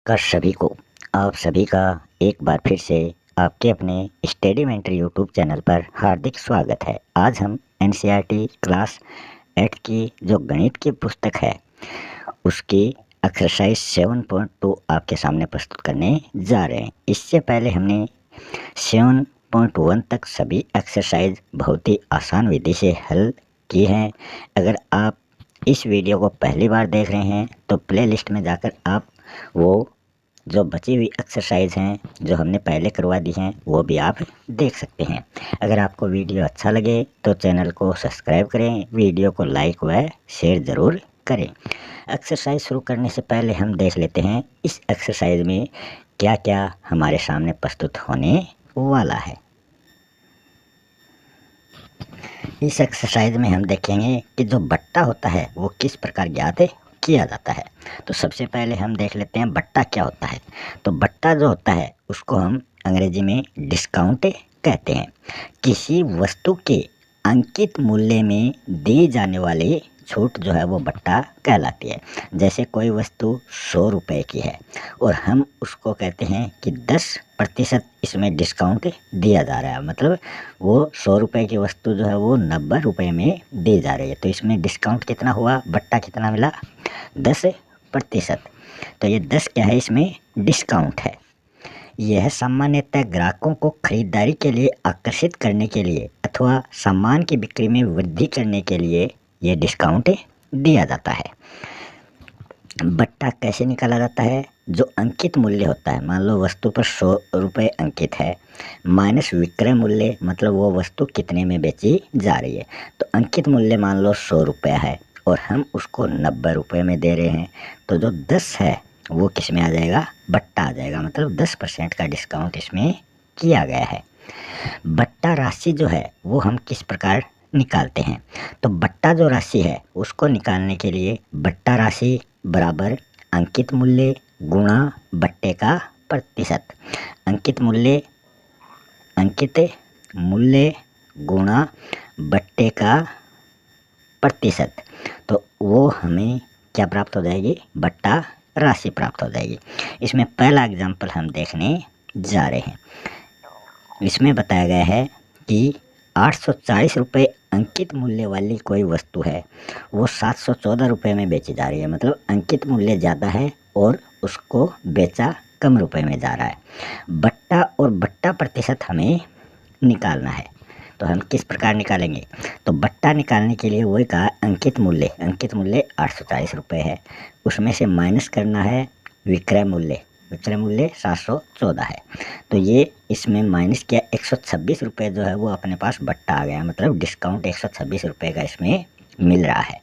नमस्कार सभी को। आप सभी का एक बार फिर से आपके अपने स्टडी मेंटर यूट्यूब चैनल पर हार्दिक स्वागत है। आज हम एनसीईआरटी क्लास 8 की जो गणित की पुस्तक है उसकी एक्सरसाइज 7.2 आपके सामने प्रस्तुत करने जा रहे हैं। इससे पहले हमने 7.1 तक सभी एक्सरसाइज बहुत ही आसान विधि से हल की हैं। अगर आप इस वीडियो को पहली बार देख रहे हैं तो प्लेलिस्ट में जाकर आप वो जो बची हुई एक्सरसाइज हैं जो हमने पहले करवा दी हैं वो भी आप देख सकते हैं। अगर आपको वीडियो अच्छा लगे तो चैनल को सब्सक्राइब करें, वीडियो को लाइक व शेयर ज़रूर करें। एक्सरसाइज शुरू करने से पहले हम देख लेते हैं इस एक्सरसाइज में क्या क्या हमारे सामने प्रस्तुत होने वाला है। इस एक्सरसाइज में हम देखेंगे कि जो बट्टा होता है वो किस प्रकार ज्ञात किया जाता है। तो सबसे पहले हम देख लेते हैं बट्टा क्या होता है। तो बट्टा जो होता है उसको हम अंग्रेजी में डिस्काउंट कहते हैं। किसी वस्तु के अंकित मूल्य में दी जाने वाली छूट जो है वो बट्टा कहलाती है। जैसे कोई वस्तु 100 रुपये की है और हम उसको कहते हैं कि 10% इसमें डिस्काउंट दिया जा रहा है, मतलब वो 100 रुपये की वस्तु जो है वो 90 रुपये में दी जा रही है। तो इसमें डिस्काउंट कितना हुआ, बट्टा कितना मिला, 10%। तो ये 10 क्या है, इसमें डिस्काउंट है। यह सामान्यतः ग्राहकों को खरीदारी के लिए आकर्षित करने के लिए अथवा सामान की बिक्री में वृद्धि करने के लिए यह डिस्काउंट दिया जाता है। बट्टा कैसे निकाला जाता है? जो अंकित मूल्य होता है, मान लो वस्तु पर 100 रुपये अंकित है, माइनस विक्रय मूल्य, मतलब वो वस्तु कितने में बेची जा रही है। तो अंकित मूल्य मान लो 100 रुपया है और हम उसको 90 रुपये में दे रहे हैं, तो जो 10 है वो किस में आ जाएगा, बट्टा आ जाएगा, मतलब 10% का डिस्काउंट इसमें किया गया है। बट्टा राशि जो है वो हम किस प्रकार निकालते हैं? तो बट्टा जो राशि है उसको निकालने के लिए बट्टा राशि बराबर अंकित मूल्य गुणा बट्टे का प्रतिशत। अंकित मूल्य गुणा बट्टे का प्रतिशत, तो वो हमें क्या प्राप्त हो जाएगी, बट्टा राशि प्राप्त हो जाएगी। इसमें पहला एग्जाम्पल हम देखने जा रहे हैं। इसमें बताया गया है कि 840 रुपये अंकित मूल्य वाली कोई वस्तु है, वो 714 रुपये में बेची जा रही है, मतलब अंकित मूल्य ज़्यादा है और उसको बेचा कम रुपए में जा रहा है। बट्टा और बट्टा प्रतिशत हमें निकालना है, तो हम किस प्रकार निकालेंगे? तो बट्टा निकालने के लिए वही कहा, अंकित मूल्य 840 रुपये है, उसमें से माइनस करना है विक्रय मूल्य 714 है। तो ये इसमें माइनस किया, 126 रुपये जो है वो अपने पास बट्टा आ गया, मतलब डिस्काउंट 126 रुपये का इसमें मिल रहा है।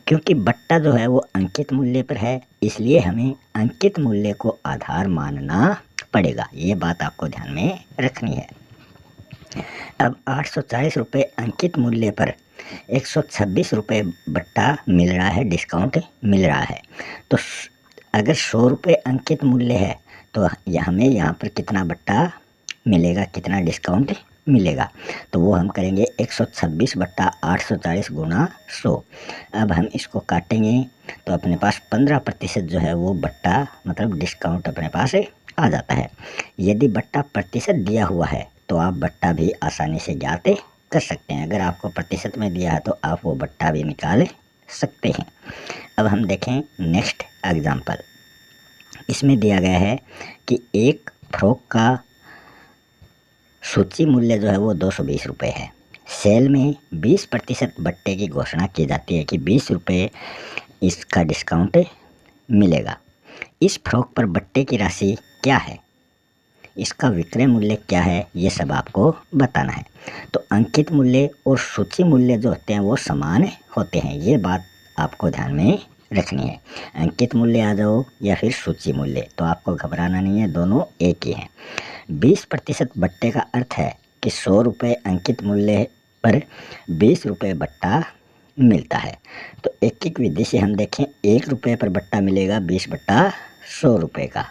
क्योंकि बट्टा जो है वो अंकित मूल्य पर है, इसलिए हमें अंकित मूल्य को आधार मानना पड़ेगा। ये बात आपको ध्यान में रखनी है। अब 840 रुपये अंकित मूल्य पर 126 रुपये बट्टा मिल रहा है, डिस्काउंट मिल रहा है। तो अगर 100 रुपये अंकित मूल्य है तो हमें यहाँ पर कितना बट्टा मिलेगा, कितना डिस्काउंट मिलेगा? तो वो हम करेंगे 126 बट्टा 840 गुणा 100। अब हम इसको काटेंगे तो अपने पास 15% जो है वो बट्टा, मतलब डिस्काउंट अपने पास आ जाता है। यदि बट्टा प्रतिशत दिया हुआ है तो आप बट्टा भी आसानी से ज्ञात कर सकते हैं। अगर आपको प्रतिशत में दिया है तो आप वो बट्टा भी निकाल सकते हैं। अब हम देखें नेक्स्ट एग्जाम्पल। इसमें दिया गया है कि एक फ्रॉक का सूची मूल्य जो है वो 220 रुपये है। सेल में 20% बट्टे की घोषणा की जाती है कि 20 रुपये इसका डिस्काउंट मिलेगा। इस फ्रॉक पर बट्टे की राशि क्या है, इसका विक्रय मूल्य क्या है, ये सब आपको बताना है। तो अंकित मूल्य और सूची मूल्य जो होते हैं वो समान होते हैं, ये बात आपको ध्यान में रखनी है। अंकित मूल्य आ जाओ या फिर सूची मूल्य, तो आपको घबराना नहीं है, दोनों एक ही हैं। 20% बट्टे का अर्थ है कि 100 रुपये अंकित मूल्य पर 20 रुपये बट्टा मिलता है। तो एक विधि से हम देखें, 1 रुपये पर बट्टा मिलेगा 20 बट्टा 100 रुपये का,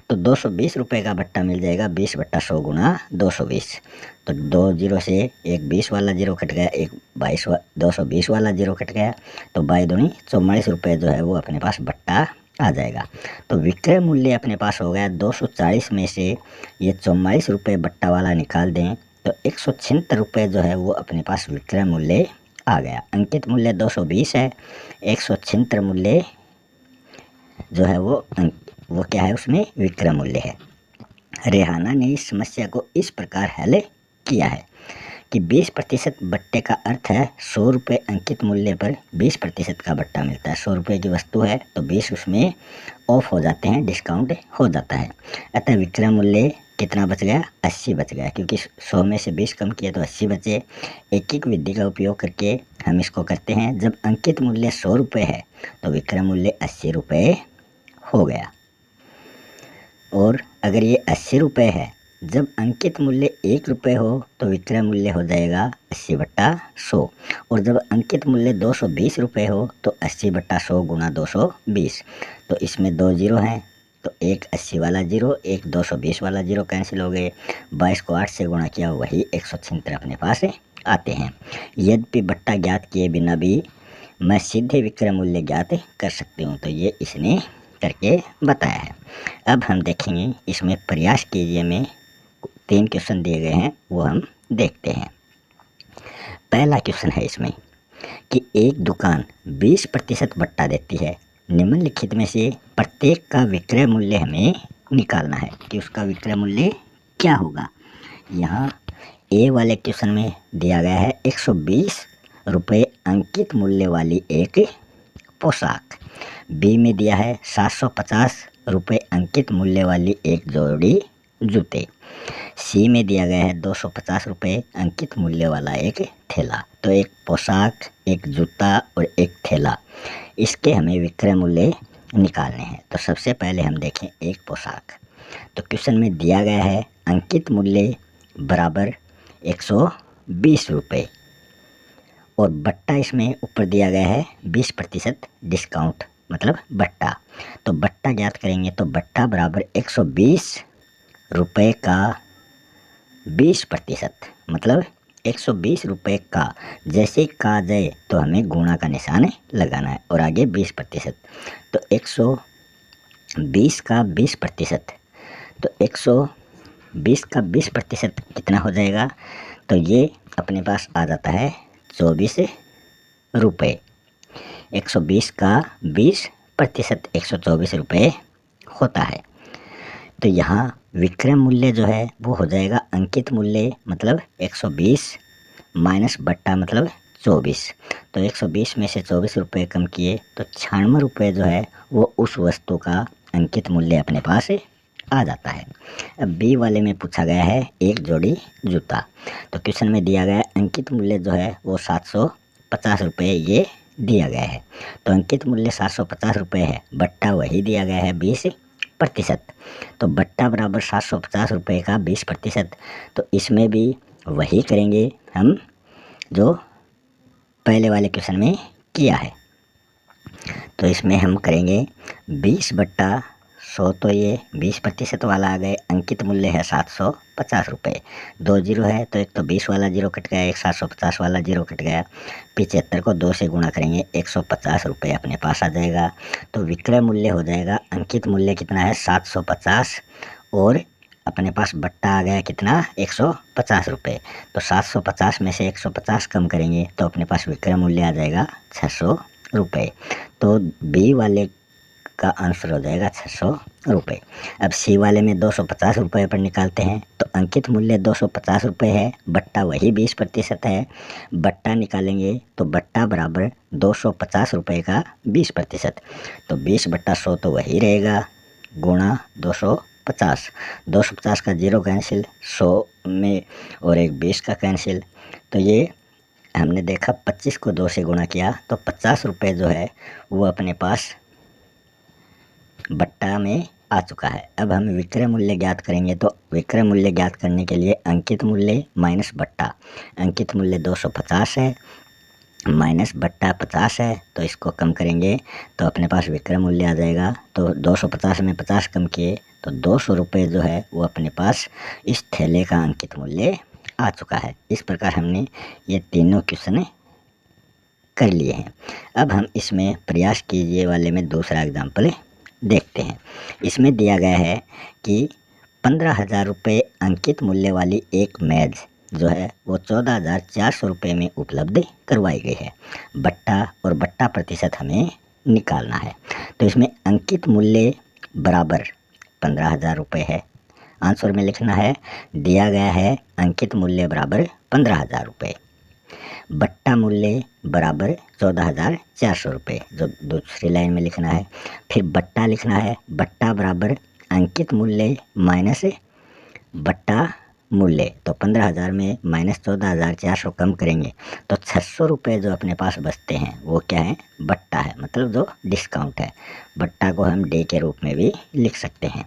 तो 220 रुपये का बट्टा मिल जाएगा 20 बट्टा 100 गुणा 220। तो 2 जीरो से एक 20 वाला जीरो कट गया, एक 220 वाला जीरो कट गया, तो 22 दूनी 44 रुपये जो है वो अपने पास बट्टा आ जाएगा। तो विक्रय मूल्य अपने पास हो गया 240 में से ये 44 रुपये बट्टा वाला निकाल दें तो 176 रुपये जो है वो अपने पास विक्रय मूल्य आ गया। अंकित मूल्य 220 है, 176 मूल्य जो है वो क्या है, उसमें विक्रय मूल्य है। रेहाना ने इस समस्या को इस प्रकार हल किया है कि 20% बट्टे का अर्थ है 100 रुपये अंकित मूल्य पर 20% का बट्टा मिलता है। 100 रुपये की वस्तु है तो 20 उसमें ऑफ हो जाते हैं, डिस्काउंट हो जाता है। अतः विक्रय मूल्य कितना बच गया, 80 बच गया, क्योंकि 100 में से 20 कम किया तो 80 बचे। एक विधि का उपयोग करके हम इसको करते हैं। जब अंकित मूल्य 100 रुपये है तो विक्रय मूल्य 80 रुपये हो गया। और अगर ये 80 रुपये है, जब अंकित मूल्य 1 रुपये हो तो विक्रय मूल्य हो जाएगा 80/100। और जब अंकित मूल्य 220 रुपये हो तो 80/100 गुणा 220। तो इसमें 2 जीरो हैं तो एक 80 वाला जीरो, एक 220 वाला जीरो कैंसिल हो गए। 22 को 8 से गुणा किया वही 176 अपने पास आते हैं। यद्यपि बट्टा ज्ञात किए बिना भी मैं सीधे विक्रय मूल्य ज्ञात कर सकती हूँ, तो ये इसने करके बताया है। अब हम देखेंगे इसमें प्रयास कीजिए में 3 क्वेश्चन दिए गए हैं, वो हम देखते हैं। पहला क्वेश्चन है इसमें कि एक दुकान 20% बट्टा देती है। निम्नलिखित में से प्रत्येक का विक्रय मूल्य हमें निकालना है कि उसका विक्रय मूल्य क्या होगा। यहाँ ए वाले क्वेश्चन में दिया गया है 120 रुपये अंकित मूल्य वाली एक पोशाक। बी में दिया है 750 रुपये अंकित मूल्य वाली एक जोड़ी जूते। सी में दिया गया है 250 रुपये अंकित मूल्य वाला एक थैला। तो एक पोशाक, एक जूता और एक थैला, इसके हमें विक्रय मूल्य निकालने हैं। तो सबसे पहले हम देखें एक पोशाक। तो क्वेश्चन में दिया गया है अंकित मूल्य बराबर 120 रुपये और बट्टा इसमें ऊपर दिया गया है 20% डिस्काउंट, मतलब बट्टा। तो बट्टा ज्ञात करेंगे तो बट्टा बराबर 120 रुपये का 20%, मतलब 120 रुपये का। जैसे ही का जाए तो हमें गुणा का निशान लगाना है और आगे 20%। तो 120 का 20%, तो 120 का 20% कितना हो जाएगा, तो ये अपने पास आ जाता है 24 रुपये। 120 का 20% 124 रुपये होता है। तो यहाँ विक्रय मूल्य जो है वो हो जाएगा अंकित मूल्य मतलब 120 माइनस बट्टा मतलब 24। तो 120 में से 24 रुपये कम किए तो 96 रुपये जो है वो उस वस्तु का अंकित मूल्य अपने पास आ जाता है। अब बी वाले में पूछा गया है एक जोड़ी जूता। तो क्वेश्चन में दिया गया है अंकित मूल्य जो है वो 750 रुपये ये दिया गया है। तो अंकित मूल्य 750 रुपये है, बट्टा वही दिया गया है 20%। तो बट्टा बराबर 750 रुपये का 20%। तो इसमें भी वही करेंगे हम जो पहले वाले क्वेश्चन में किया है। तो इसमें हम करेंगे 20/100। तो ये 20% वाला आ गए। अंकित मूल्य है 750 रुपये। 2 जीरो है तो एक तो 20 वाला जीरो कट गया, एक 750 वाला जीरो कट गया। 75 को 2 से गुणा करेंगे 150 रुपये अपने पास आ जाएगा। तो विक्रय मूल्य हो जाएगा अंकित मूल्य कितना है 750 और अपने पास बट्टा आ गया कितना 150 रुपये। तो 750 में से 150 कम करेंगे तो अपने पास विक्रय मूल्य आ जाएगा 600 रुपये। तो बी वाले का आंसर हो जाएगा 600 रुपये। अब सी वाले में 250 रुपये पर निकालते हैं। तो अंकित मूल्य 250 रुपये है, बट्टा वही 20% है। बट्टा निकालेंगे तो बट्टा बराबर 250 रुपये का 20%। तो 20/100 तो वही रहेगा गुणा 250। 250 का जीरो कैंसिल, 100 में और एक 20 का कैंसिल। तो ये हमने देखा 25 को 2 से गुणा किया तो 50 रुपये जो है वो अपने पास बट्टा में आ चुका है। अब हम विक्रय मूल्य ज्ञात करेंगे। तो विक्रय मूल्य ज्ञात करने के लिए अंकित मूल्य माइनस बट्टा। अंकित मूल्य 250 है माइनस बट्टा 50 है, तो इसको कम करेंगे तो अपने पास विक्रय मूल्य आ जाएगा। तो 250 में 50 कम किए तो 200 रुपये जो है वो अपने पास इस थैले का अंकित मूल्य आ चुका है। इस प्रकार हमने ये तीनों क्वेश्चन कर लिए हैं। अब हम इसमें प्रयास कीजिए वाले में दूसरा एग्जाम्पल देखते हैं। इसमें दिया गया है कि 15,000 रुपये अंकित मूल्य वाली एक मेज जो है वो 14,400 रुपये में उपलब्ध करवाई गई है। बट्टा और बट्टा प्रतिशत हमें निकालना है। तो इसमें अंकित मूल्य बराबर 15,000 रुपये है, आंसर में लिखना है। दिया गया है अंकित मूल्य बराबर 15,000 रुपये, बट्टा मूल्य बराबर 14,400 रुपये, जो दूसरी लाइन में लिखना है। फिर बट्टा लिखना है, बट्टा बराबर अंकित मूल्य माइनस बट्टा मूल्य। तो 15,000 में माइनस 14,400 कम करेंगे तो 600 रुपये जो अपने पास बचते हैं वो क्या है, बट्टा है, मतलब जो डिस्काउंट है। बट्टा को हम डे के रूप में भी लिख सकते हैं।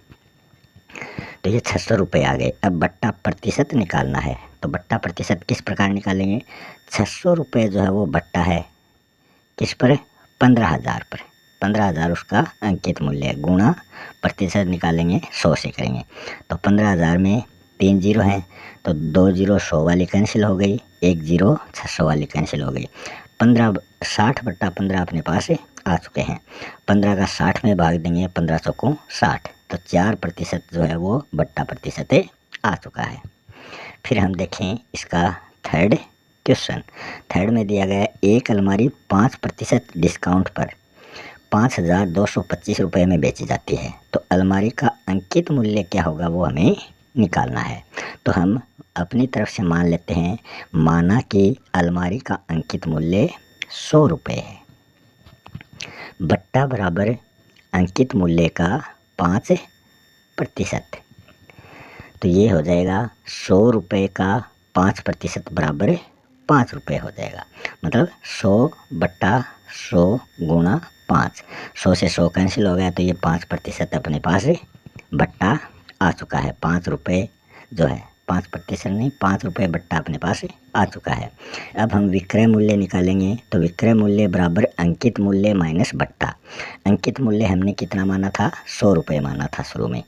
तो ये 600 रुपये आ गए। अब बट्टा प्रतिशत निकालना है। तो बट्टा प्रतिशत किस प्रकार निकालेंगे, 600 रुपये जो है वो बट्टा है किस पर, 15,000 पर। 15,000 उसका अंकित मूल्य है, गुणा प्रतिशत निकालेंगे 100 से करेंगे। तो 15,000 में 3 जीरो हैं तो 2 जीरो 100 वाली कैंसिल हो गई, 1 जीरो 600 वाली कैंसिल हो गई। 60/15 अपने पास आ चुके हैं। 15 का 60 में भाग देंगे, 1500 को 60, तो 4% जो है वो बट्टा प्रतिशत आ चुका है। फिर हम देखें इसका थर्ड क्वेश्चन। थर्ड में दिया गया है एक अलमारी 5% डिस्काउंट पर 5,225 रुपये में बेची जाती है। तो अलमारी का अंकित मूल्य क्या होगा वो हमें निकालना है। तो हम अपनी तरफ से मान लेते हैं, माना कि अलमारी का अंकित मूल्य 100 रुपये है, बट्टा बराबर अंकित मूल्य का 5%। तो ये हो जाएगा 100 रुपये का 5% बराबर 5 रुपये हो जाएगा। मतलब 100 बट्टा 100 गुणा 5, 100 से 100 कैंसिल हो गया तो ये 5% अपने पास बट्टा आ चुका है। 5 रुपये जो है, 5% नहीं, 5 रुपये बट्टा अपने पास आ चुका है। अब हम विक्रय मूल्य निकालेंगे। तो विक्रय मूल्य बराबर अंकित मूल्य माइनस बट्टा। अंकित मूल्य हमने कितना माना था, 100 रुपये माना था शुरू में,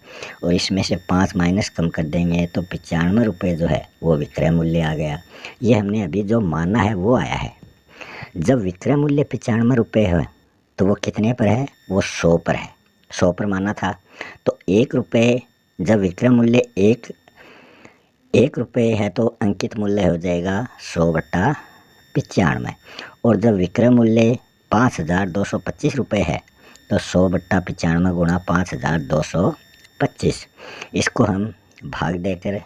और इसमें से 5 माइनस कम कर देंगे तो 95 रुपये जो है वो विक्रय मूल्य आ गया। ये हमने अभी जो माना है वो आया है। जब विक्रय मूल्य 95 रुपये है तो वो कितने पर है, वो 100 पर है, 100 पर माना था। तो 1 रुपये, जब विक्रय मूल्य 1 रुपये है तो अंकित मूल्य हो जाएगा 100 बट्टा 95, और जब विक्रय मूल्य 5,225 रुपये है तो 100 बट्टा 95 गुणा 5,225। इसको हम भाग देकर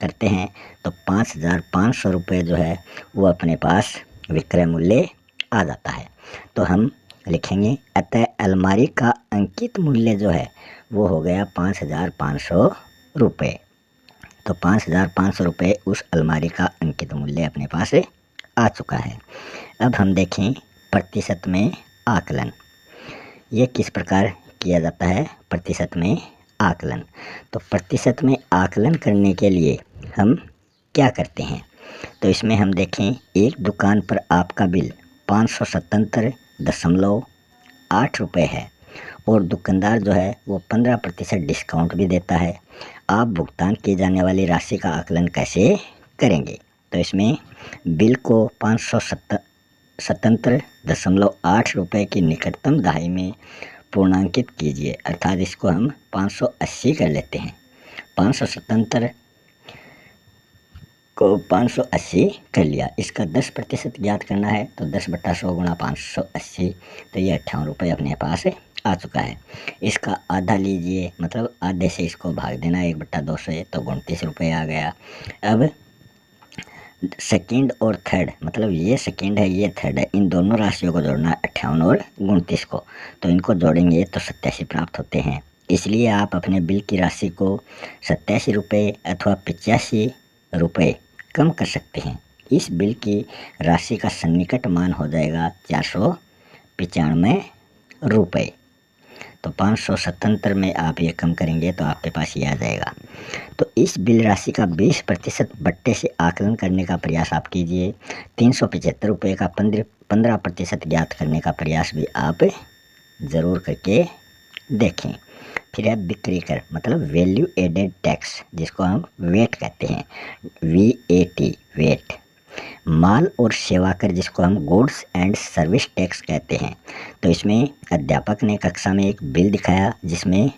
करते हैं तो 5,500 रुपये जो है वो अपने पास विक्रय मूल्य आ जाता है। तो हम लिखेंगे, अतः अलमारी का अंकित मूल्य जो है वो हो गया 5,500 रुपये। तो 5,500 रुपये उस अलमारी का अंकित मूल्य अपने पास आ चुका है। अब हम देखें प्रतिशत में आकलन। ये किस प्रकार किया जाता है प्रतिशत में आकलन। तो प्रतिशत में आकलन करने के लिए हम क्या करते हैं, तो इसमें हम देखें, एक दुकान पर आपका बिल 577.8 रुपये है और दुकानदार जो है वो 15% डिस्काउंट भी देता है। आप भुगतान की जाने वाली राशि का आकलन कैसे करेंगे। तो इसमें बिल को 577.8 रुपये की निकटतम दहाई में पूर्णांकित कीजिए, अर्थात इसको हम 580 कर लेते हैं। 577 को 580 कर लिया। इसका 10% ज्ञात करना है तो 10 बट्टा 100 गुणा 580, तो ये 58 रुपये अपने पास आ चुका है। इसका आधा लीजिए, मतलब आधे से इसको भाग देना 1 बट्टा 2 से, तो 29 रुपये आ गया। अब सेकंड और थर्ड, मतलब ये सेकंड है ये थर्ड है, इन दोनों राशियों को जोड़ना है, 58 और 29 को, तो इनको जोड़ेंगे तो 87 प्राप्त होते हैं। इसलिए आप अपने बिल की राशि को 87 रुपये अथवा 85 रुपये कम कर सकते हैं। इस बिल की राशि का सन्निकट मान हो जाएगा 495 रुपये। तो 577 में आप ये कम करेंगे तो आपके पास ये आ जाएगा। तो इस बिल राशि का 20% बट्टे से आकलन करने का प्रयास आप कीजिए। 375 रुपये का 15% ज्ञात करने का प्रयास भी आप ज़रूर करके देखें। फिर है बिक्री कर, मतलब वैल्यू एडेड टैक्स, जिसको हम वेट कहते हैं, VAT वेट। माल और सेवा कर, जिसको हम गुड्स एंड सर्विस टैक्स कहते हैं। तो इसमें अध्यापक ने कक्षा में एक बिल दिखाया जिसमें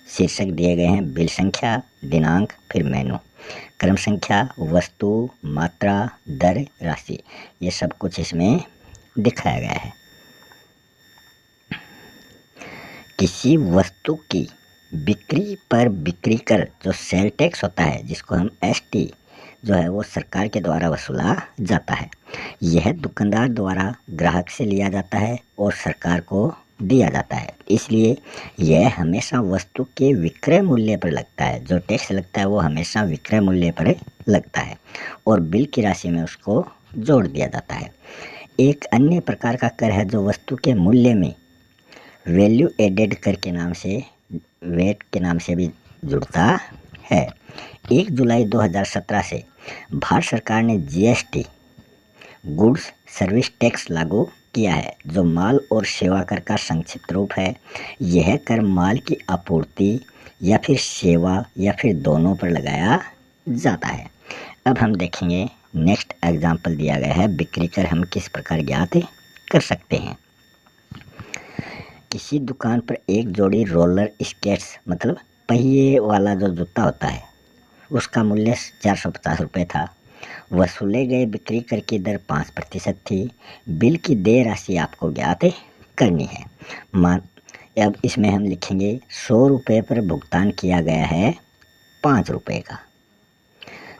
शीर्षक दिए गए हैं बिल संख्या, दिनांक, फिर मेनू, क्रम संख्या, वस्तु, मात्रा, दर, राशि, ये सब कुछ इसमें दिखाया गया है। किसी वस्तु की बिक्री पर बिक्री कर जो सेल टैक्स होता है, जिसको हम एसटी जो है वो सरकार के द्वारा वसूला जाता है। यह दुकानदार द्वारा ग्राहक से लिया जाता है और सरकार को दिया जाता है, इसलिए यह हमेशा वस्तु के विक्रय मूल्य पर लगता है। जो टैक्स लगता है वो हमेशा विक्रय मूल्य पर लगता है और बिल की राशि में उसको जोड़ दिया जाता है। एक अन्य प्रकार का कर है जो वस्तु के मूल्य में वैल्यू एडेड कर के नाम से, वेट के नाम से भी जुड़ता है। 1 जुलाई 2017 से भारत सरकार ने जीएसटी, गुड्स सर्विस टैक्स लागू किया है, जो माल और सेवा कर का संक्षिप्त रूप है। यह कर माल की आपूर्ति या फिर सेवा या फिर दोनों पर लगाया जाता है। अब हम देखेंगे नेक्स्ट एग्जाम्पल दिया गया है, बिक्री कर हम किस प्रकार ज्ञात कर सकते हैं। किसी दुकान पर एक जोड़ी रोलर स्केट्स मतलब पहिए वाला जो जूता होता है उसका मूल्य 450 रुपये था। वसूले गए बिक्री कर की दर 5% थी। बिल की देय राशि आपको ज्ञात करनी है। अब इसमें हम लिखेंगे 100 रुपये पर भुगतान किया गया है 5 रुपये का,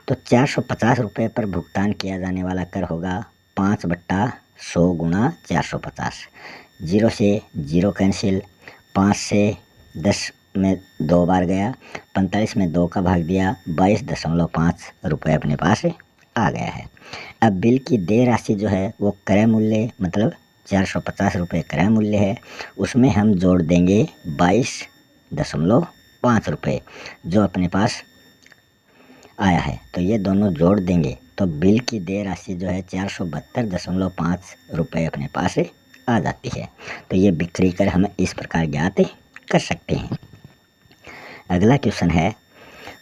तो 450 रुपये पर भुगतान किया जाने वाला कर होगा 5/100 गुणा 450। 0 से 0 कैंसिल, 5 से 10 में 2 बार गया, 45 में 2 का भाग दिया, 22.5 रुपये अपने पास आ गया है। अब बिल की देय राशि जो है वो क्रय मूल्य मतलब 450 रुपये क्रय मूल्य है, उसमें हम जोड़ देंगे 22.5 रुपये जो अपने पास आया है। तो ये दोनों जोड़ देंगे तो बिल की देय राशि जो है 472.5 रुपये अपने पास आ जाती है। तो ये बिक्री कर हम इस प्रकार ज्ञात कर सकते हैं। अगला क्वेश्चन है,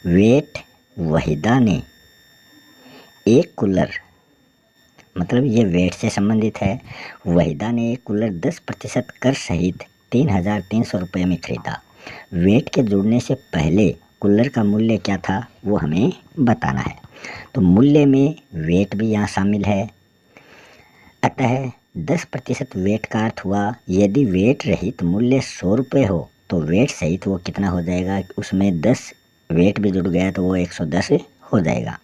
वेट वहीदा ने एक कूलर, मतलब ये वेट से संबंधित है। वहीदा ने एक कूलर 10% कर सहित 3,300 रुपये में खरीदा। वेट के जुड़ने से पहले कूलर का मूल्य क्या था वो हमें बताना है। तो मूल्य में वेट भी यहाँ शामिल है, अतः 10% वेट का अर्थ हुआ यदि वेट रहित मूल्य 100 रुपये हो तो वेट सहित वो कितना हो जाएगा, उसमें 10 वेट भी जुड़ गया तो वो 110 हो जाएगा।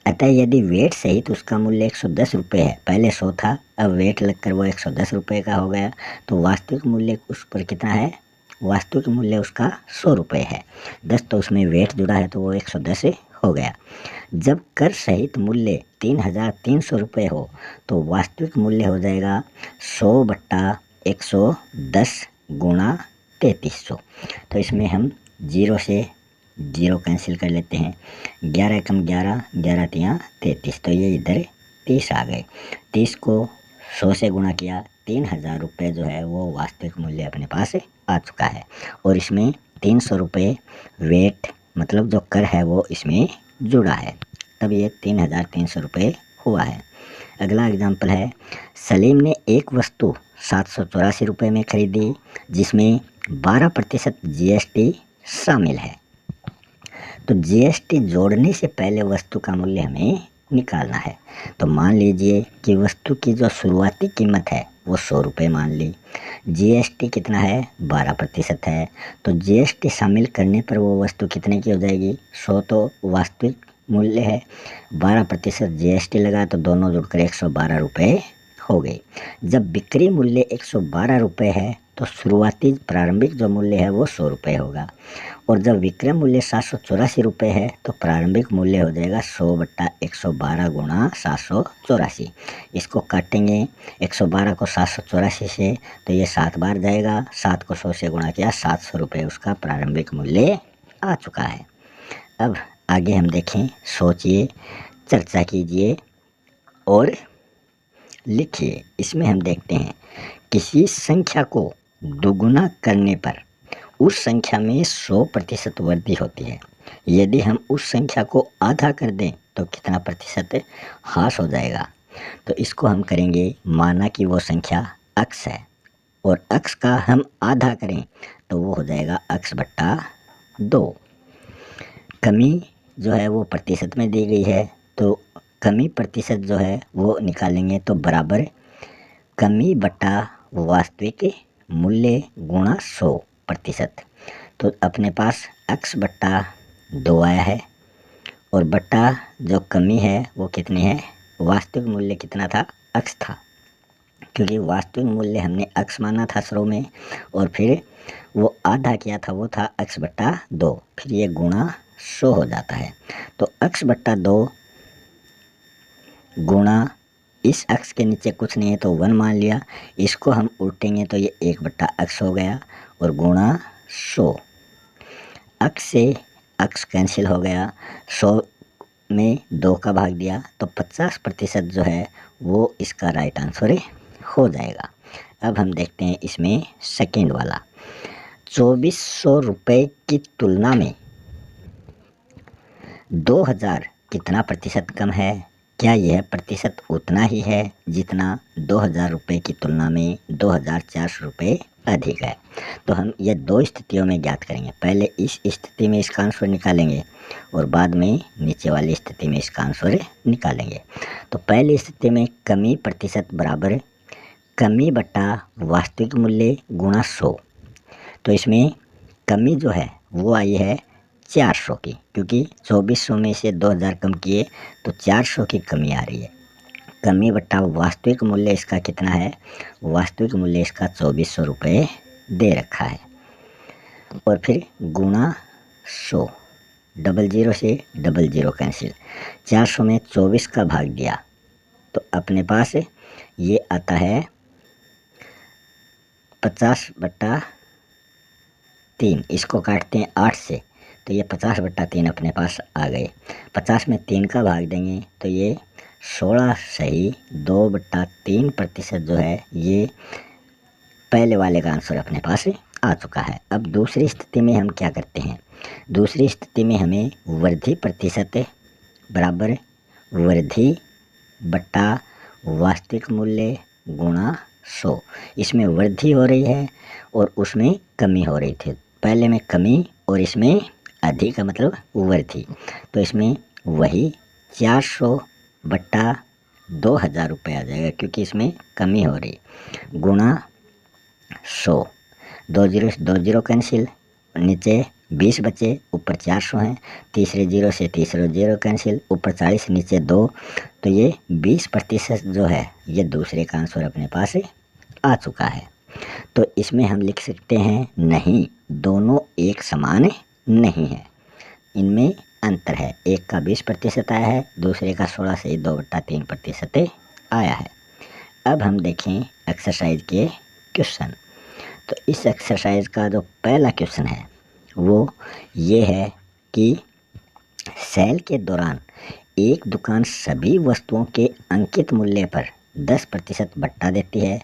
अतः यदि वेट सहित उसका मूल्य 110 रुपये है, पहले 100 था अब वेट लगकर वो 110 रुपये का हो गया, तो वास्तविक मूल्य उस पर कितना है, वास्तविक मूल्य उसका 100 रुपये है। 10 तो उसमें वेट जुड़ा है तो वो 110 हो गया। जब कर सहित मूल्य 3,300 रुपये हो तो वास्तविक मूल्य हो जाएगा 100/110 गुणा 3,300। तो इसमें हम 0 से 0 कैंसिल कर लेते हैं, 11 कम 11, 11 तिया 33, तो ये इधर 30 आ गए। 30 को 100 से गुणा किया, 3,000 रुपये जो है वो वास्तविक मूल्य अपने पास आ चुका है और इसमें 300 रुपये वेट मतलब जो कर है वो इसमें जुड़ा है, तब ये 3,300 रुपये हुआ है। अगला एग्जाम्पल है, सलीम ने एक वस्तु 784 रुपये में खरीदी जिसमें 12% जीएसटी शामिल है। तो जीएसटी जोड़ने से पहले वस्तु का मूल्य हमें निकालना है। तो मान लीजिए कि वस्तु की जो शुरुआती कीमत है वो 100 रुपये मान ली, जीएसटी कितना है 12% है, तो जीएसटी शामिल करने पर वो वस्तु कितने की हो जाएगी, 100 तो वास्तविक मूल्य है, 12% जीएसटी लगा तो दोनों जुड़कर 112 रुपये हो गई। जब बिक्री मूल्य 112 रुपये है तो शुरुआती प्रारंभिक जो मूल्य है वो 100 रुपये होगा और जब विक्रय मूल्य 784 रुपये है तो प्रारंभिक मूल्य हो जाएगा 100/112 गुणा 784। इसको काटेंगे 112 को 784 से तो ये 7 बार जाएगा, 7 को 100 से गुणा किया, 700 रुपये उसका प्रारंभिक मूल्य आ चुका है। अब आगे हम देखें, सोचिए, चर्चा कीजिए और लिखिए। इसमें हम देखते हैं, किसी संख्या को दुगुना करने पर उस संख्या में 100% वृद्धि होती है। यदि हम उस संख्या को आधा कर दें तो कितना प्रतिशत ह्रास हो जाएगा। तो इसको हम करेंगे, माना कि वो संख्या x है और x का हम आधा करें तो वो हो जाएगा x बट्टा 2। कमी जो है वो प्रतिशत में दी गई है, तो कमी प्रतिशत जो है वो निकालेंगे तो बराबर कमी बटा वास्तविक मूल्य गुणा 100%। तो अपने पास x बट्टा 2 आया है और बट्टा जो कमी है वो कितनी है, वास्तविक मूल्य कितना था, x था, क्योंकि वास्तविक मूल्य हमने x माना था शुरू में और फिर वो आधा किया था, वो था x बट्टा 2, फिर ये गुणा 100 हो जाता है। तो x बट्टा 2 गुणा इस x के नीचे कुछ नहीं है तो 1 मान लिया, इसको हम उल्टेंगे तो ये 1 बट्टा x हो गया और गुणा 100। x से x कैंसिल हो गया, 100 में 2 का भाग दिया तो 50% जो है वो इसका राइट आंसर हो जाएगा। अब हम देखते हैं इसमें सेकेंड वाला, 2400 रुपये की तुलना में 2000 कितना प्रतिशत कम है। क्या यह प्रतिशत उतना ही है जितना 2000 रुपये की तुलना में 2400 रुपये अधिक है। तो हम ये दो स्थितियों में ज्ञात करेंगे, पहले इस स्थिति में इसका आंसर निकालेंगे और बाद में नीचे वाली स्थिति में इसका आंसर निकालेंगे। तो पहली स्थिति में कमी प्रतिशत बराबर कमी बटा वास्तविक मूल्य गुणा 100। तो इसमें कमी जो है वो आई है 400 की, क्योंकि 2400 में से 2000 कम किए तो 400 की कमी आ रही है। कमी बट्टा वास्तविक मूल्य इसका कितना है, वास्तविक मूल्य इसका 2400 रुपये दे रखा है और फिर गुणा 100, 00 से 00 कैंसिल, 400 में 24 का भाग दिया तो अपने पास ये आता है 50/3। इसको काटते हैं 8 से तो ये 50/3 अपने पास आ गए। 50 में 3 का भाग देंगे तो ये 16 सही 2/3% जो है ये पहले वाले का आंसर अपने पास आ चुका है। अब दूसरी स्थिति में हम क्या करते हैं, दूसरी स्थिति में हमें वृद्धि प्रतिशत बराबर वृद्धि बट्टा वास्तविक मूल्य गुणा 100। इसमें वृद्धि हो रही है और उसमें कमी हो रही थी, पहले में कमी और इसमें अधिक का मतलब वृद्धि, तो इसमें वही 400/2000 रुपये आ जाएगा क्योंकि इसमें कमी हो रही, गुणा 100, 20 से 20 कैंसिल, नीचे 20 बचे, ऊपर 400 हैं, तीसरे 0 से तीसरे 0 कैंसिल, ऊपर 40 नीचे 2, तो ये 20% जो है ये दूसरे का आंसर अपने पास आ चुका है। तो इसमें हम लिख सकते हैं नहीं, दोनों एक समान नहीं है, इनमें अंतर है, एक का 20% आया है, दूसरे का 16 से 2/3% आया है। अब हम देखें एक्सरसाइज के क्वेश्चन। तो इस एक्सरसाइज का जो पहला क्वेश्चन है वो ये है कि सेल के दौरान एक दुकान सभी वस्तुओं के अंकित मूल्य पर 10% बट्टा देती है।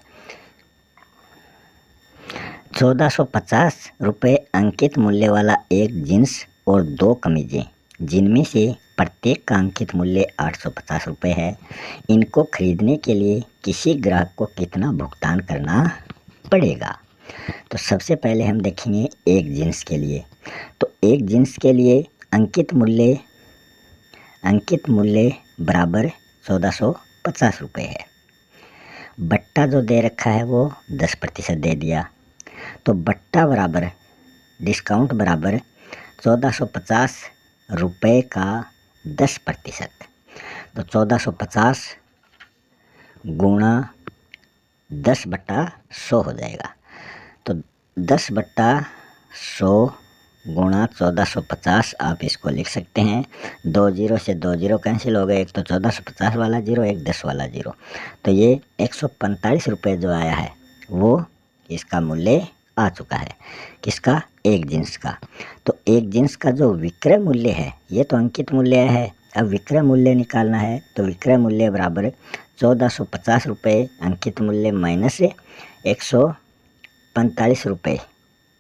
1450 रुपये अंकित मूल्य वाला एक जींस और 2 कमीजें, जिनमें से प्रत्येक का अंकित मूल्य 850 रुपये है, इनको खरीदने के लिए किसी ग्राहक को कितना भुगतान करना पड़ेगा। तो सबसे पहले हम देखेंगे एक जींस के लिए। तो एक जींस के लिए अंकित मूल्य बराबर 1450 रुपये है। बट्टा जो दे रखा है वो 10% दे दिया, तो बट्टा बराबर डिस्काउंट बराबर 1450 रुपये का 10%। तो 1450 गुणा 10/100 हो जाएगा। तो 10/100 गुणा 1450 आप इसको लिख सकते हैं, 20 से 20 कैंसिल हो गए, एक तो 1450 वाला 0, एक 10 वाला 0, तो ये 145 रुपये जो आया है वो इसका मूल्य आ चुका है। किसका, एक जींस का। तो एक जींस का जो विक्रय मूल्य है, ये तो अंकित मूल्य है, अब विक्रय मूल्य निकालना है, तो विक्रय मूल्य बराबर 1450 रुपये अंकित मूल्य माइनस 145 रुपये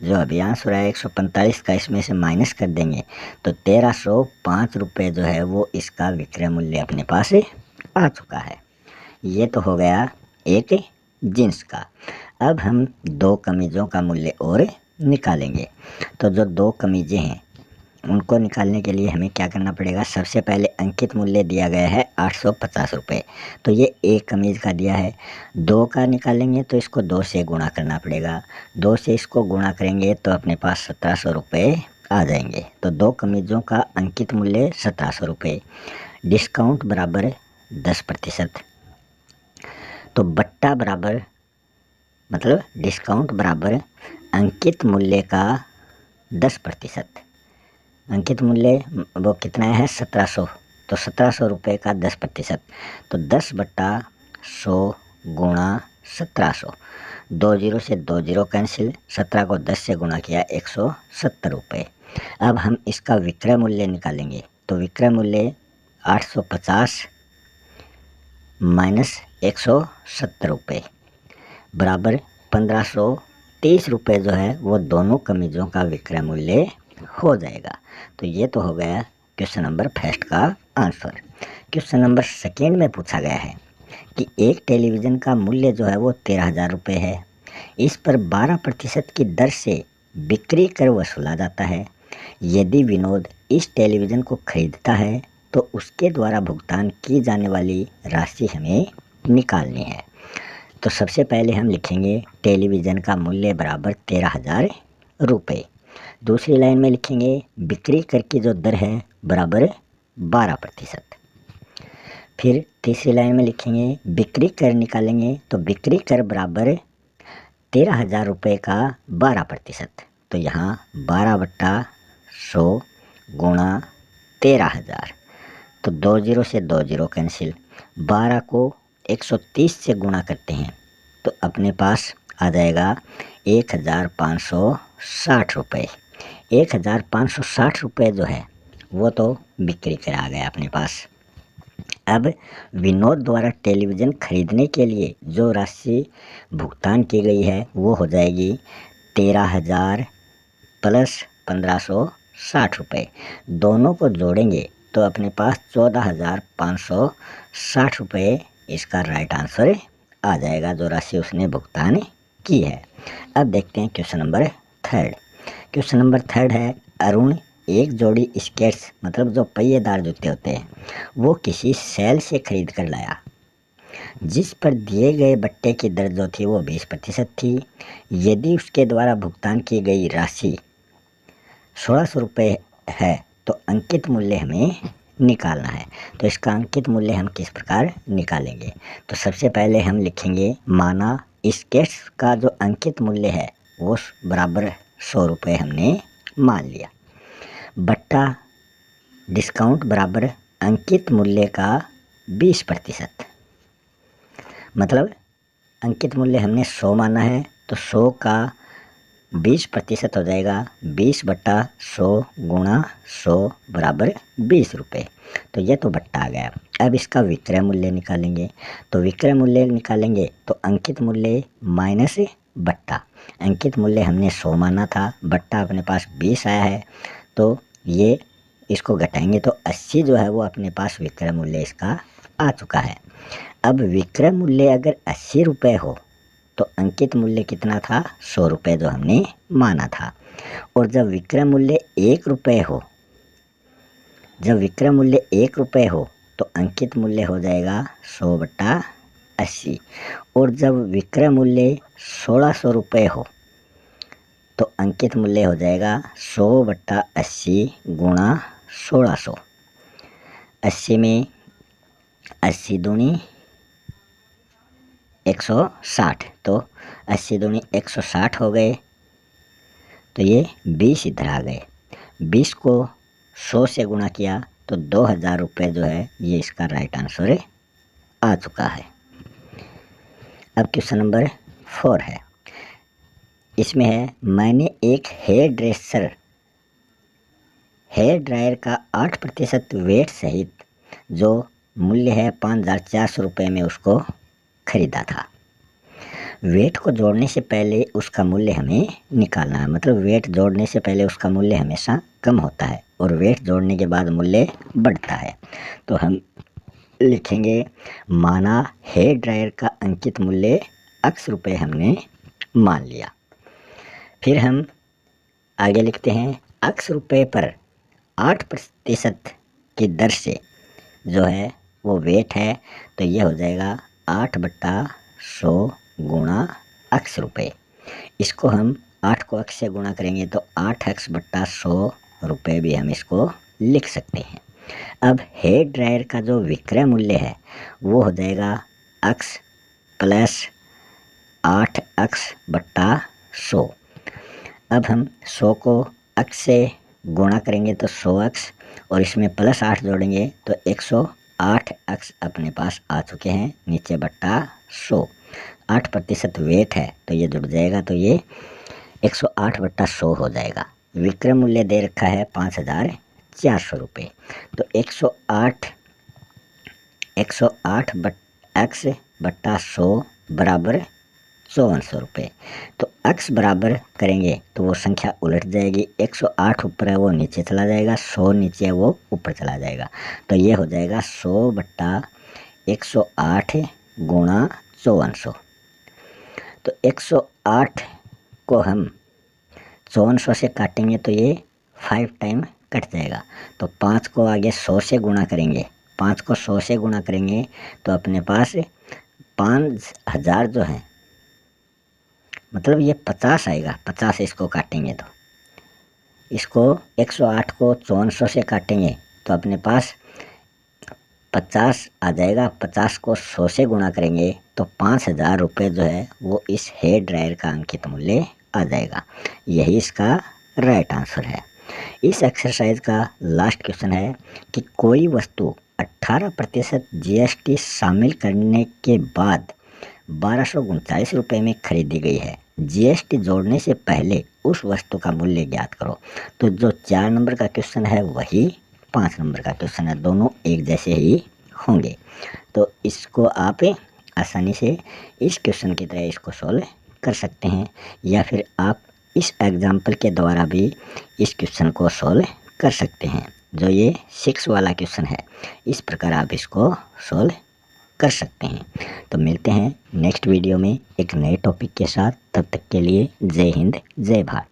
जो अभी आंसर है 145 का इसमें से माइनस कर देंगे तो 1305 रुपये जो है वो इसका विक्रय मूल्य अपने पास आ चुका है। ये तो हो गया एक जींस का। अब हम दो कमीज़ों का मूल्य और निकालेंगे। तो जो दो कमीज़ें हैं उनको निकालने के लिए हमें क्या करना पड़ेगा, सबसे पहले अंकित मूल्य दिया गया है 850 रुपये। तो ये एक कमीज़ का दिया है। दो का निकालेंगे तो इसको दो से गुणा करना पड़ेगा, दो से इसको गुणा करेंगे तो अपने पास 1700 रुपये आ जाएंगे। तो दो कमीज़ों का अंकित मूल्य 1700 रुपये, डिस्काउंट बराबर 10%। तो बट्टा बराबर मतलब डिस्काउंट बराबर अंकित मूल्य का 10%। अंकित मूल्य वो कितना है 1700, तो 1700 रुपये का 10%। तो 10/100 गुणा 1700, 2 जीरो से 2 जीरो कैंसिल, 17 को 10 से गुणा किया 170 रुपये। अब हम इसका विक्रय मूल्य निकालेंगे। तो विक्रय मूल्य 850 माइनस 170 रुपये बराबर 1530 रुपये जो है वो दोनों कमीज़ों का विक्रय मूल्य हो जाएगा। तो ये तो हो गया क्वेश्चन नंबर फर्स्ट का आंसर। क्वेश्चन नंबर सेकेंड में पूछा गया है कि एक टेलीविज़न का मूल्य जो है वो 13,000 रुपये है। इस पर 12% की दर से बिक्री कर वसूला जाता है। यदि विनोद इस टेलीविज़न को खरीदता है तो उसके द्वारा भुगतान की जाने वाली राशि हमें निकालनी है। तो सबसे पहले हम लिखेंगे टेलीविज़न का मूल्य बराबर 13,000 रुपये। दूसरी लाइन में लिखेंगे बिक्री कर की जो दर है बराबर 12%। फिर तीसरी लाइन में लिखेंगे बिक्री कर निकालेंगे तो बिक्री कर बराबर 13,000 रुपये का 12%। तो यहाँ 12/100 गुणा 13,000, तो 2 जीरो से 2 जीरो कैंसिल, 12 को 130 से गुणा करते हैं तो अपने पास आ जाएगा 1560 रुपये। 1560 रुपये जो है वो तो बिक्री कर आ गया अपने पास। अब विनोद द्वारा टेलीविज़न खरीदने के लिए जो राशि भुगतान की गई है वो हो जाएगी 13,000 प्लस 1560 रुपये। दोनों को जोड़ेंगे तो अपने पास 14,560 रुपये इसका राइट आंसर आ जाएगा, जो राशि उसने भुगतान की है। अब देखते हैं question number third. Question number third है अरुण एक जोड़ी स्केट्स मतलब जो पहिएदार जूते होते हैं वो किसी सेल से खरीद कर लाया, जिस पर दिए गए बट्टे की दर जो थी वो 20% थी। यदि उसके द्वारा भुगतान की गई राशि 1600 रुपये है तो अंकित मूल्य हमें निकालना है। तो इसका अंकित मूल्य हम किस प्रकार निकालेंगे, तो सबसे पहले हम लिखेंगे माना स्केट्स का जो अंकित मूल्य है वो बराबर 100 रुपये हमने मान लिया, बट्टा डिस्काउंट बराबर अंकित मूल्य का 20%। मतलब अंकित मूल्य हमने 100 माना है तो 100 का 20% हो जाएगा 20/100 गुणा 100 बराबर 20 रुपये। तो ये तो बट्टा आ गया। अब इसका विक्रय मूल्य निकालेंगे। तो विक्रय मूल्य निकालेंगे तो अंकित मूल्य माइनस बट्टा, अंकित मूल्य हमने 100 माना था, बट्टा अपने पास 20 आया है तो ये इसको घटाएंगे तो 80 जो है वो अपने पास विक्रय मूल्य इसका आ चुका है। अब विक्रय मूल्य अगर 80 रुपये हो तो अंकित मूल्य कितना था 100 रुपये जो हमने माना था। और जब विक्रय मूल्य 1 रुपये हो, जब विक्रय मूल्य 1 रुपये हो तो अंकित मूल्य हो जाएगा 100/80। और जब विक्रय मूल्य 1600 रुपये हो तो अंकित मूल्य हो जाएगा 100/80 गुणा 1600। 80 में 80 दूनी 160, तो 80 दूनी 160 हो गए। तो ये 20 इधर आ गए, 20 को 100 से गुणा किया तो 2000 रुपये जो है ये इसका राइट आंसर आ चुका है। अब क्वेश्चन नंबर 4 है। इसमें है मैंने एक हेयर ड्रायर का 8% वेट सहित जो मूल्य है 5,400 रुपये में उसको खरीदा था। वेट को जोड़ने से पहले उसका मूल्य हमें निकालना है, मतलब वेट जोड़ने से पहले उसका मूल्य हमेशा कम होता है और वेट जोड़ने के बाद मूल्य बढ़ता है। तो हम लिखेंगे माना हेयर ड्रायर का अंकित मूल्य x रुपये हमने मान लिया। फिर हम आगे लिखते हैं x रुपये पर 8% की दर से जो है वो वेट है, तो ये हो जाएगा 8/100 गुणा x रुपये। इसको हम 8 को x से गुणा करेंगे तो 8x/100 रुपये भी हम इसको लिख सकते हैं। अब हेयर ड्रायर का जो विक्रय मूल्य है वो हो जाएगा x प्लस 8x/100। अब हम 100 को x से गुणा करेंगे तो 100x और इसमें प्लस 8 जोड़ेंगे तो 108x अपने पास आ चुके हैं नीचे बट्टा 100। 8% वेट है तो ये जुड़ जाएगा, तो ये 108/100 हो जाएगा। विक्रय मूल्य दे रखा है 5400 रुपये, तो 108x/100 बराबर 5400 रुपये। तो x बराबर करेंगे तो वो संख्या उलट जाएगी, 108 ऊपर है वो नीचे चला जाएगा, 100 नीचे है वो ऊपर चला जाएगा। तो ये हो जाएगा 100/108 गुणा 5400। तो 108 को हम 5400 से काटेंगे तो ये 5 टाइम कट जाएगा। तो 5 को आगे 100 से गुणा करेंगे, 5 को 100 से गुणा करेंगे तो अपने पास 5000 जो है, मतलब ये 50 आएगा। 50 इसको काटेंगे तो इसको 108 को 5400 से काटेंगे तो अपने पास 50 आ जाएगा। 50 को 100 से गुणा करेंगे तो 5000 रुपये जो है वो इस हेयर ड्रायर का अंकित मूल्य आ जाएगा। यही इसका राइट आंसर है। इस एक्सरसाइज का लास्ट क्वेश्चन है कि कोई वस्तु 18% GST शामिल करने के बाद 1239 रुपये में खरीदी गई है। GST जोड़ने से पहले उस वस्तु का मूल्य ज्ञात करो। तो जो 4 नंबर का क्वेश्चन है वही 5 नंबर का क्वेश्चन है, दोनों एक जैसे ही होंगे। तो इसको आप आसानी से इस क्वेश्चन की तरह इसको सॉल्व कर सकते हैं, या फिर आप इस एग्जाम्पल के द्वारा भी इस क्वेश्चन को सॉल्व कर सकते हैं। जो ये 6 वाला क्वेश्चन है, इस प्रकार आप इसको सॉल्व कर सकते हैं। तो मिलते हैं नेक्स्ट वीडियो में एक नए टॉपिक के साथ। तब तक के लिए जय हिंद, जय भारत।